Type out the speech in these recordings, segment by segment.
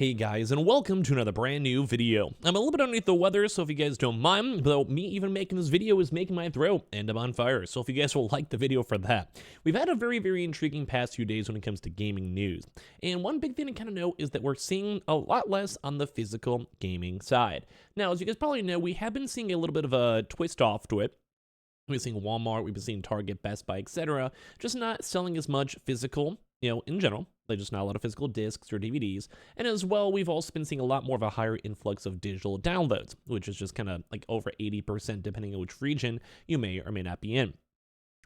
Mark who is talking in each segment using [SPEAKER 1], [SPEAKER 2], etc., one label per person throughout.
[SPEAKER 1] Hey guys, and welcome to another brand new video. I'm a little bit underneath the weather, so if you guys don't mind, though me even making this video is making my throat, and I'm on fire, so if you guys will like the video for that. We've had a very intriguing past few days when it comes to gaming news, and one big thing to kind of note is that we're seeing a lot less on the physical gaming side. Now, as you guys probably know, we have been seeing a little bit of a twist off to it. We've been seeing Walmart, we've been seeing Target, Best Buy, etc. just not selling as much physical, in general. Like just not a lot of physical discs or DVDs. And as well, we've also been seeing a lot more of a higher influx of digital downloads, which is just kind of like over 80% depending on which region you may or may not be in.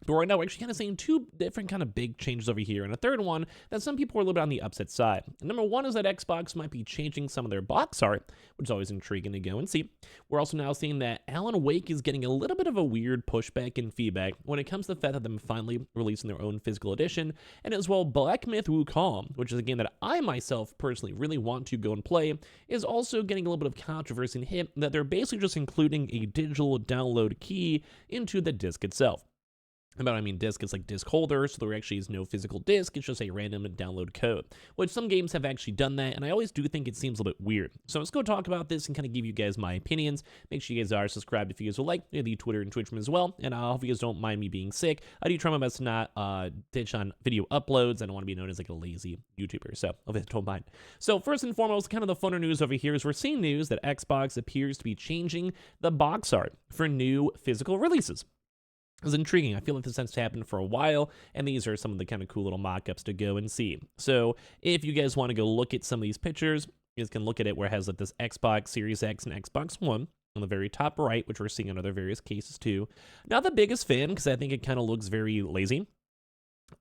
[SPEAKER 1] But right now, we're actually kind of seeing two different kind of big changes over here, and a third one that some people are a little bit on the upset side. And number one is that Xbox might be changing some of their box art, which is always intriguing to go and see. We're also now seeing that Alan Wake is getting a little bit of a weird pushback and feedback when it comes to the fact that them finally releasing their own physical edition, and as well, Black Myth Wukong, which is a game that I myself personally really want to go and play, is also getting a little bit of controversy and hit that they're basically just including a digital download key into the disc itself. I mean disc, it's like disc holder, so there actually is no physical disc, it's just a random download code, which some games have actually done that, and I always do think it seems a little bit weird. So let's go talk about this and kind of give you guys my opinions. Make sure you guys are subscribed if you guys would like, the Twitter and Twitch as well, and I hope you guys don't mind me being sick. I do try my best to not ditch on video uploads. I don't want to be known as like a lazy YouTuber, so hope you guys don't mind. So first and foremost, kind of the funner news over here is we're seeing news that Xbox appears to be changing the box art for new physical releases. It's intriguing. I feel like this has happened for a while, and these are some of the kind of cool little mock-ups to go and see. So if you guys want to go look at some of these pictures, you guys can look at it where it has like this Xbox Series X and Xbox One on the very top right, which we're seeing in other various cases too. Not the biggest fan, because I think it kind of looks very lazy.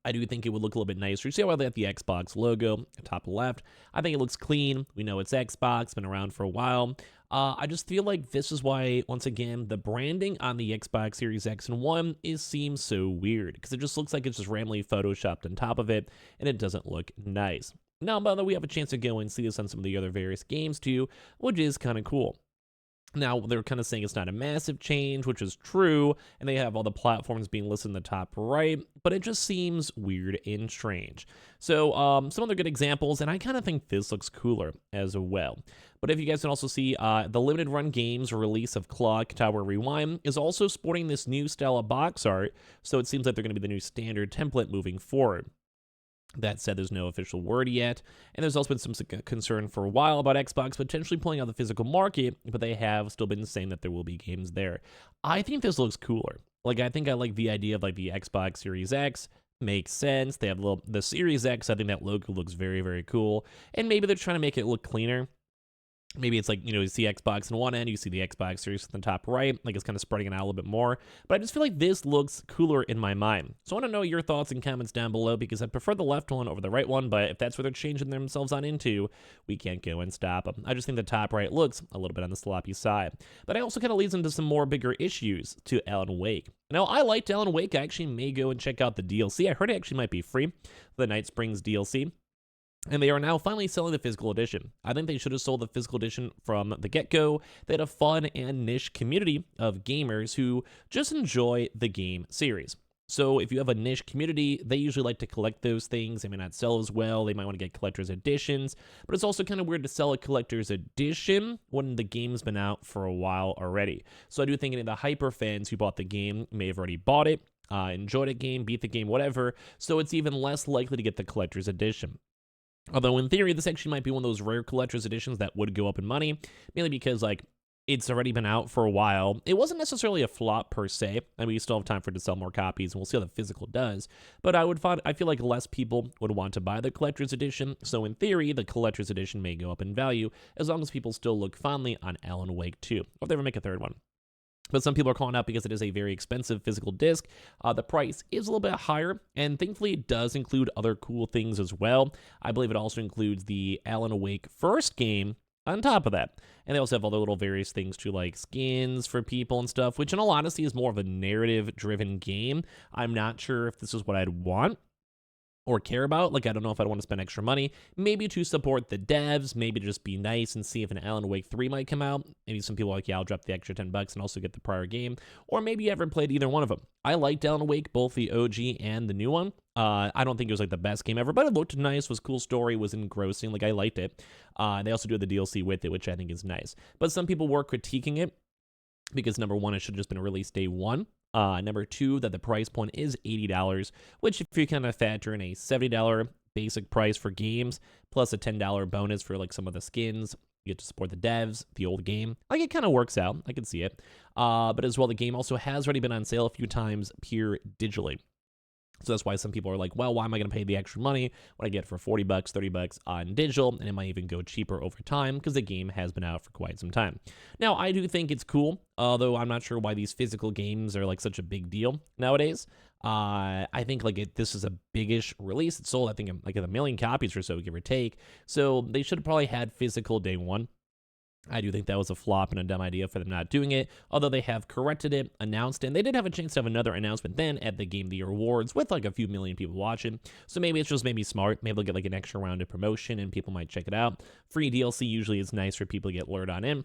[SPEAKER 1] I do think it would look a little bit nicer. You see how they have the Xbox logo, top left. I think it looks clean. We know it's Xbox, been around for a while. I just feel like this is why, once again, the branding on the Xbox Series X and One seems so weird, because it just looks like it's just randomly photoshopped on top of it, and it doesn't look nice. Now, by the way, we have a chance to go and see this on some of the other various games too, which is kind of cool. Now, they're kind of saying it's not a massive change, which is true, and they have all the platforms being listed in the top right, but it just seems weird and strange. So, some other good examples, and I kind of think this looks cooler as well. But if you guys can also see, the limited run games release of Clock Tower Rewind is also sporting this new style of box art, so it seems like they're going to be the new standard template moving forward. That said, there's no official word yet, and there's also been some concern for a while about Xbox potentially pulling out the physical market, but they have still been saying that there will be games there. I think this looks cooler. Like, I think I like the idea of like the Xbox Series X. Makes sense. They have the Series X. I think that logo looks very cool, and maybe they're trying to make it look cleaner. Maybe it's like, you see Xbox on one end, you see the Xbox Series on the top right, like it's kind of spreading it out a little bit more. But I just feel like this looks cooler in my mind. So I want to know your thoughts and comments down below, because I prefer the left one over the right one, but if that's where they're changing themselves on into, we can't go and stop them. I just think the top right looks a little bit on the sloppy side. But it also kind of leads into some more bigger issues to Alan Wake. Now, I liked Alan Wake. I actually may go and check out the DLC. I heard it actually might be free, the Night Springs DLC. And they are now finally selling the physical edition. I think they should have sold the physical edition from the get-go. They had a fun and niche community of gamers who just enjoy the game series. So if you have a niche community, they usually like to collect those things. They may not sell as well. They might want to get collector's editions. But it's also kind of weird to sell a collector's edition when the game's been out for a while already. So I do think any of the hyper fans who bought the game may have already bought it, enjoyed a game, beat the game, whatever. So it's even less likely to get the collector's edition. Although in theory, this actually might be one of those rare collector's editions that would go up in money, mainly because, like, it's already been out for a while. It wasn't necessarily a flop per se, and we still have time for it to sell more copies, and we'll see how the physical does. But I feel like less people would want to buy the collector's edition, so in theory, the collector's edition may go up in value, as long as people still look fondly on Alan Wake 2, or if they ever make a third one. But some people are calling out because it is a very expensive physical disc. The price is a little bit higher, and thankfully it does include other cool things as well. I believe it also includes the Alan Wake first game on top of that. And they also have other little various things too, like skins for people and stuff, which in all honesty is more of a narrative-driven game. I'm not sure if this is what I'd want. or care about. Like, I don't know if I'd want to spend extra money, maybe to support the devs, maybe to just be nice and see if an Alan Wake 3 might come out. Maybe some people are like, yeah, I'll drop the extra $10 and also get the prior game, or maybe you haven't played either one of them. I liked Alan Wake, both the OG and the new one. I don't think it was like the best game ever, but it looked nice, was cool story, was engrossing, like I liked it. They also do the DLC with it, which I think is nice. But some people were critiquing it because number one, it should have just been released day one. Number two, that the price point is $80, which if you kind of factor in a $70 basic price for games, plus a $10 bonus for like some of the skins, you get to support the devs, the old game. Like, it kind of works out. I can see it. But as well, the game also has already been on sale a few times pure digitally. So that's why some people are like, well, why am I going to pay the extra money when I get it for $40, $30 on digital, and it might even go cheaper over time because the game has been out for quite some time. Now, I do think it's cool, although I'm not sure why these physical games are like such a big deal nowadays. I think like this is a biggish release. It sold, I think, like 1 million copies or so, give or take. So they should have probably had physical day one. I do think that was a flop and a dumb idea for them not doing it, although they have corrected it, announced it, and they did have a chance to have another announcement then at the Game of the Year Awards with like a few million people watching, so maybe it's just maybe smart. Maybe they'll get like an extra round of promotion and people might check it out. Free DLC usually is nice for people to get lured on in.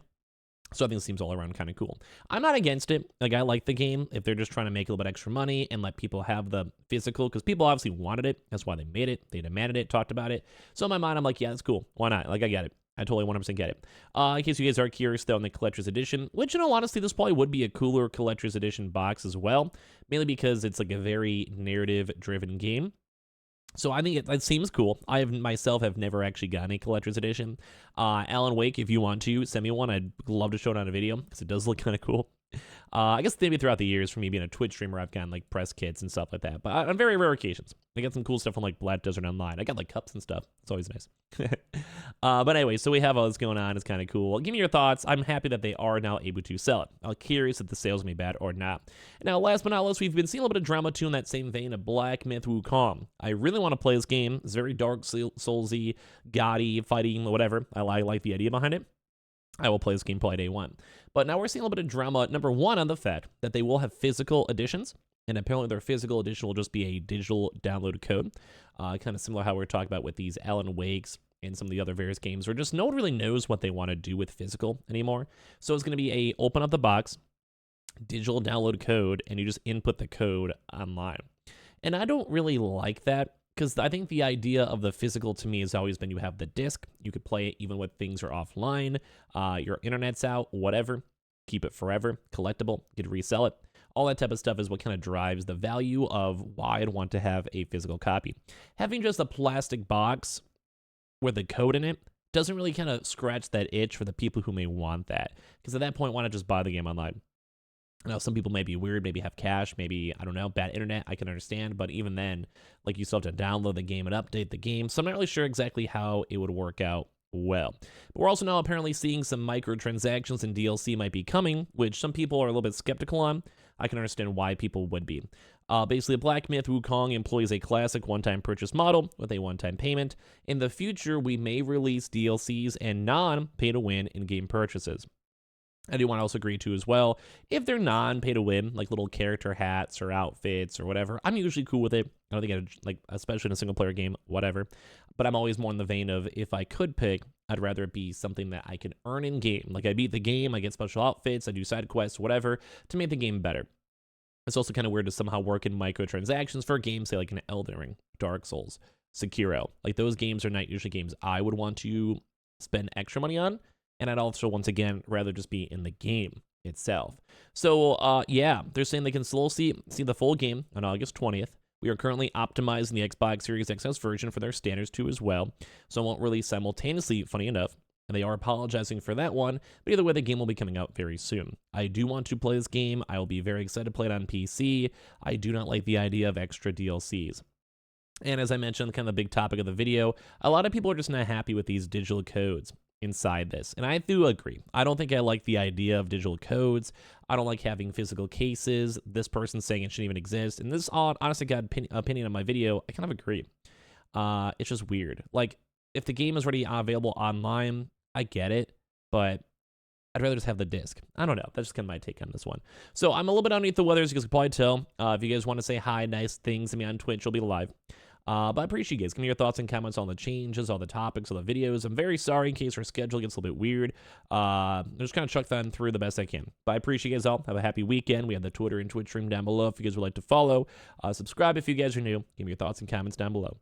[SPEAKER 1] So I think it seems all around kind of cool. I'm not against it. Like, I like the game if they're just trying to make a little bit extra money and let people have the physical, because people obviously wanted it. That's why they made it. They demanded it, talked about it. So in my mind, I'm like, yeah, that's cool. Why not? Like, I get it. I totally 100% get it. In case you guys are curious, though, on the Collector's Edition, which, in all honesty, this probably would be a cooler Collector's Edition box as well, mainly because it's like a very narrative-driven game. So I think it seems cool. I myself have never actually gotten a Collector's Edition. Alan Wake, if you want to, send me one. I'd love to show it on a video, because it does look kind of cool. I guess maybe throughout the years, for me being a Twitch streamer, I've gotten like press kits and stuff like that. But on very rare occasions, I got some cool stuff from like Black Desert Online. I got like cups and stuff. It's always nice. But anyway, so we have all this going on. It's kind of cool. Give me your thoughts. I'm happy that they are now able to sell it. I'm curious if the sales may be bad or not. Now, last but not least, we've been seeing a little bit of drama too in that same vein of Black Myth Wukong. I really want to play this game. It's very Dark Soulsy, gaudy, fighting, whatever. I like the idea behind it. I will play this game probably day one. But now we're seeing a little bit of drama, number one, on the fact that they will have physical editions, and apparently their physical edition will just be a digital download code, kind of similar to how we're talking about with these Alan Wakes and some of the other various games, where just no one really knows what they want to do with physical anymore. So it's going to be a open up the box, digital download code, and you just input the code online. And I don't really like that, because I think the idea of the physical to me has always been you have the disc, you could play it even when things are offline, your internet's out, whatever, keep it forever, collectible, you could resell it. All that type of stuff is what kind of drives the value of why I'd want to have a physical copy. Having just a plastic box with a code in it doesn't really kind of scratch that itch for the people who may want that, because at that point, why not just buy the game online? Now, some people may be weird, maybe have cash, maybe, I don't know, bad internet, I can understand, but even then, like, you still have to download the game and update the game, so I'm not really sure exactly how it would work out well. But we're also now apparently seeing some microtransactions and DLC might be coming, which some people are a little bit skeptical on. I can understand why people would be. Basically, Black Myth Wukong employs a classic one-time purchase model with a one-time payment. In the future, we may release DLCs and non-pay-to-win in-game purchases. I do want to also agree to as well, if they're non-pay to win, like little character hats or outfits or whatever, I'm usually cool with it. I don't think I'd, like, especially in a single player game, whatever. But I'm always more in the vein of, if I could pick, I'd rather it be something that I can earn in game. Like, I beat the game, I get special outfits, I do side quests, whatever, to make the game better. It's also kind of weird to somehow work in microtransactions for games, say like an Elden Ring, Dark Souls, Sekiro. Like, those games are not usually games I would want to spend extra money on. And I'd also, once again, rather just be in the game itself. So, yeah, they're saying they can still see the full game on August 20th. We are currently optimizing the Xbox Series XS version for their standards too as well, so it won't release simultaneously, funny enough. And they are apologizing for that one, but either way, the game will be coming out very soon. I do want to play this game. I will be very excited to play it on PC. I do not like the idea of extra DLCs. And as I mentioned, kind of the big topic of the video, a lot of people are just not happy with these digital codes inside this. And I do agree. I don't think I like the idea of digital codes. I don't like having physical cases. This person saying it shouldn't even exist. And this, honestly, got opinion on my video. I kind of agree. It's just weird. Like, if the game is already available online, I get it, but I'd rather just have the disc. I don't know. That's just kind of my take on this one. So I'm a little bit underneath the weather, as you guys can probably tell. If you guys want to say hi, nice things to me on Twitch, you'll be live. But I appreciate you guys. Give me your thoughts and comments on the changes, all the topics, all the videos. I'm very sorry in case our schedule gets a little bit weird. I'm just kind of chuck that through the best I can. But I appreciate you guys all. Have a happy weekend. We have the Twitter and Twitch stream down below if you guys would like to follow. Subscribe if you guys are new. Give me your thoughts and comments down below.